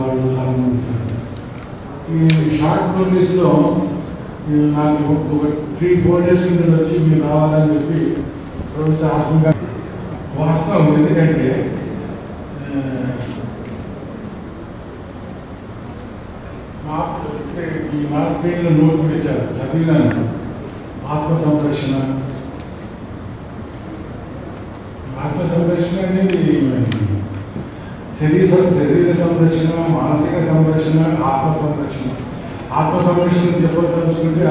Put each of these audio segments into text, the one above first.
వాళ్ళు చాలామంది సార్. ఈ షార్ట్ నోటీస్లో నాకు ఒక 3-4 days కింద వచ్చి మీరు రావాలని చెప్పి ప్రొఫెసర్ హాస్పిటల్ గారు వాస్తవం. ఎందుకంటే ఈ 4 పేజీల నోట్ కూడా ఇచ్చారు, చదివినాను. ఆత్మ సంరక్షణ అనేది శరీర సంరక్షణ, మానసిక సంరక్షణ, ఆత్మ సంరక్షణ చెప్పదలుచుకుంటే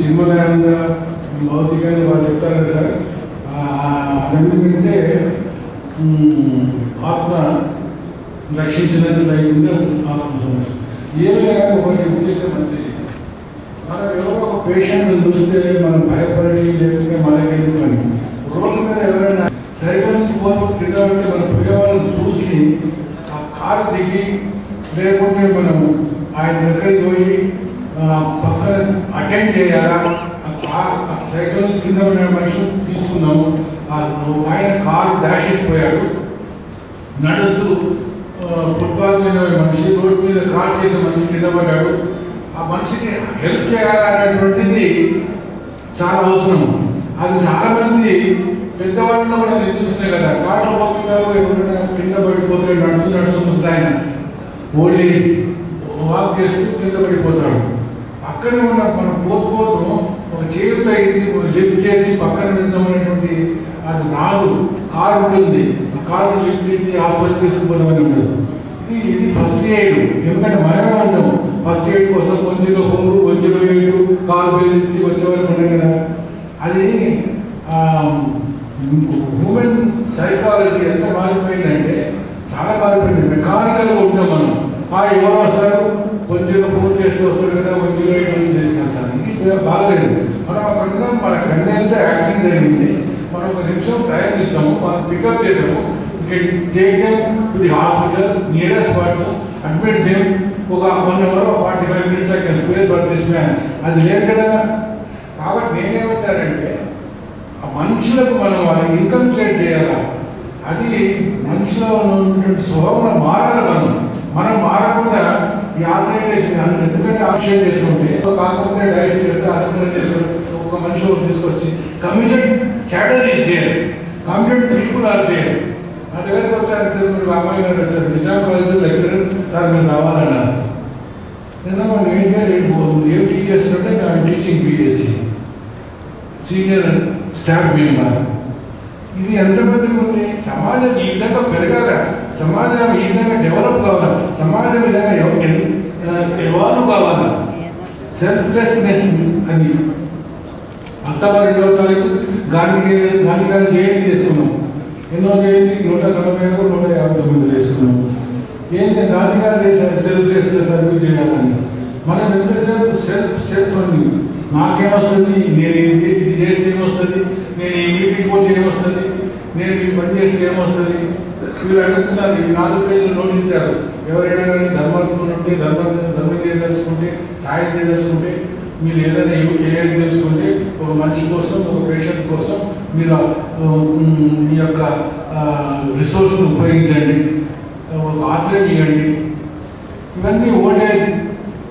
చిన్మయానంద భౌతికంగా వాళ్ళు చెప్తారు కదా సార్. అదేంటంటే ఆత్మ రక్షించినట్టు లేకుండా ఆత్మ సంరక్షణ ఏమైనా కానీ ఒకటి ఉద్దేశం మంచిది. మనం ఎవరో ఒక పేషెంట్ని చూస్తే మనం భయపడి లేకుంటే మనకేంటి అని రోడ్ల మీద ఎవరైనా సైకిల్ నుంచి కింద ఉంటే మనం పోయేవాళ్ళని చూసి ఆ కారు దిగి లేకుంటే మనం ఆయన దగ్గరికి పోయి పక్కన అటెండ్ చేయాలా. సైకిల్ నుంచి కింద ఉన్న మనిషిని తీసుకున్నాము. ఆయన కారు డాష్ ఇచ్చిపోయాడు, నడుస్తూ ఫుట్బాల్ మీద మనిషి రోడ్డు మీద క్రాస్ చేసే మనిషి కింద పడ్డాడు. ఆ మనిషికి హెల్ప్ చేయాలనేటువంటిది చాలా అవసరం. అది చాలామంది పెద్దవాళ్ళలో కూడా నేను చూస్తున్నాయి కదా, కాళ్ళు పోతున్నారు, ఎవరైనా కింద పడిపోతే నడుస్తూ ఆయన ఓల్డ్ ఏజ్ వాక్ చేస్తూ కింద పడిపోతాడు. అక్కడే ఉన్న మనం పోతూ ఒక చేయుతో లిఫ్ట్ చేసి పక్కన వెళ్దామనేటువంటి అది రాదు. కారు ఉంటుంది, ఆ కారు లిఫ్ట్ ఇచ్చి హాస్పిటల్ తీసుకుపోదామని ఉండదు. ఇది ఫస్ట్ ఎయిడ్. ఎందుకంటే మనమే ఉంటాం ఫస్ట్ ఎయిడ్ కోసం 104, 108 కారు బిల్లు ఇచ్చి వచ్చేవాళ్ళు ఉన్నాయి కదా. అది హ్యూమన్ సైకాలజీ ఎంత మారిపోయిందంటే చాలా మారిపోయింది. మెకానికల్గా ఉంటాం మనం. ఎవరు వస్తారు, 104 చేస్తూ వస్తారు కదా, 108 చేసుకెళ్తాను. ఇది బాగలేదు. మనం అక్కడ మన కన్నా యాక్సిడెంట్ జరిగింది, మనం 1 నిమిషం టైం ఇస్తాము, మనం పికప్ చేద్దాము, take them to the hospital nearest spot, admit them, ఒక 1 hour 45 minutes I can spare for this man. అది లేదు కదా. కాబట్టి నేనేమంటానంటే ఆ మనుషులకు మనం అది ఇన్కల్కులేట్ చేయాలి. అది మనుషులో ఉన్నటువంటి స్వభావం మారాలి. మనం మారకుండా ఈ ఆర్గనైజేషన్ ఎందుకంటే ఆప్షన్ చేసుకుంటే కాకపోతే డైస్ ఒక మనిషి తీసుకొచ్చి committed cadre is there, committed people are there. నా దగ్గరకు వచ్చారు అమ్మాయి గారు వచ్చారు, నిజాం కాలేజ్ లెక్చరర్ సార్ మీరు రావాలన్నారు. నిన్న మనం ఏం టీచ్ చేస్తున్నట్టే నేను teaching BSc senior staff member. ఇది ఎంతమందికి ఉంది? సమాజం ఈ విధంగా పెరగాల, సమాజం ఈ విధంగా డెవలప్ కావాలా, సమాజం ఈ విధంగా ఎవాల్వ్ కావాలా. సెల్ఫ్లెస్నెస్ అని అక్టోబర్ 2వ తారీఖు గాంధీ గారి జయంతి చేసుకున్నాం. ఎన్నో జయంతి 145, 159 చేసుకున్నాం. ఏంటి గాంధీ గారు చేశారు? సెల్ఫ్లెస్నెస్ సర్వీస్ చేయాలని. మనం ఎంతసేపు సెల్ఫ్ అని నాకేమొస్తుంది, నేను ఇది చేస్తే ఏమొస్తుంది, నేను ఈ మీటింగ్ పోతే ఏమొస్తుంది, నేను ఈ పని చేస్తే ఏమొస్తుంది. మీరు అడుగుతున్నారు. ఈ 4 పేజీలు నోట్ ఇచ్చారు. ఎవరైనా కానీ ధర్మం చేయదలుచుకుంటే, సాయం చేయదలుచుకుంటే, మీరు ఏదైనా ఏది తెలుసుకుంటే ఒక మనిషి కోసం, ఒక పేషెంట్ కోసం మీరు మీ యొక్క రిసోర్స్ని ఉపయోగించండి, ఒక ఆశ్రయం ఇవ్వండి. ఇవన్నీ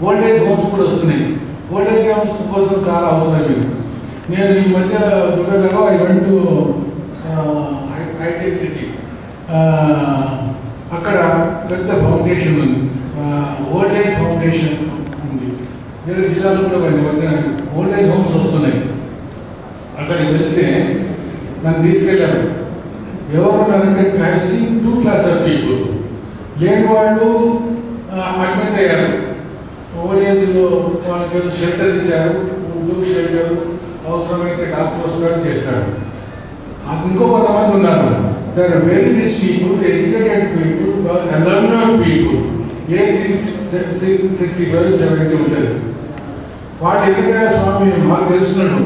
ఓల్డ్ ఏజ్ హోమ్స్ కూడా వస్తున్నాయి. ఓల్డ్ ఏజ్ హోమ్స్ కోసం చాలా అవసరం ఇది. నేను ఈ మధ్య దుర్గలో ఐ వెంట్ టు హైటెక్ సిటీ. అక్కడ పెద్ద ఫౌండేషన్ ఉంది, ఓల్డ్ ఏజ్ ఫౌండేషన్ ఉంది. వేరే జిల్లాలో కూడా కొన్ని మధ్య ఓల్డ్ ఏజ్ హోమ్స్ వస్తున్నాయి. అక్కడికి వెళ్తే నన్ను తీసుకెళ్ళారు. ఎవరున్నారంటే I seen 2 classes of people. లేని వాళ్ళు అడ్మిట్ అయ్యారు. ఓల్డ్ ఏజ్లో వాళ్ళకి ఏదో షెల్టర్ ఇచ్చారు, ఫుడ్ షెల్టర్, అవసరమైతే డాక్టర్ వస్తాడు చేస్తాడు. ఇంకో కొంతమంది ఉన్నారు. They are very rich people, educated people, learned people. Age 65, 70 ఉంటుంది. వాళ్ళు ఎందుకంటే స్వామి మాకు తెలిసినట్టు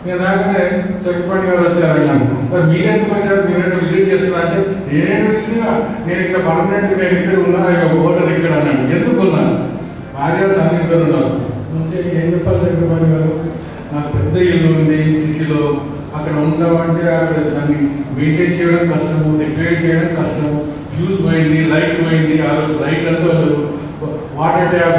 నేను రాగానే చక్కపాటి గారు వచ్చారన్నాను. సార్ మీరెందుకు వచ్చారు, మీరెందుకు విజిట్ చేస్తున్నారంటే నేనేంటి విజిట్, నేను ఇక్కడ పర్మనెంట్గా నేను ఇక్కడ ఉన్నా, బోర్డర్ ఇక్కడ అన్నాడు. ఎందుకు ఉన్నాను? భార్య తన ఇద్దరు ఉన్నారు. అంటే ఏం చెప్పాలి చక్కపాటి గారు, నాకు పెద్ద ఇల్లు ఉంది సిటీలో, అక్కడ ఉన్నామంటే అక్కడ దాన్ని మెయింటైన్ చేయడం కష్టము, రిపేర్ చేయడం కష్టము, ఫ్యూజ్ పోయింది, లైట్ పోయింది, ఆ రోజు లైట్ అంతా ఉండదు, వాటర్ ట్యాప్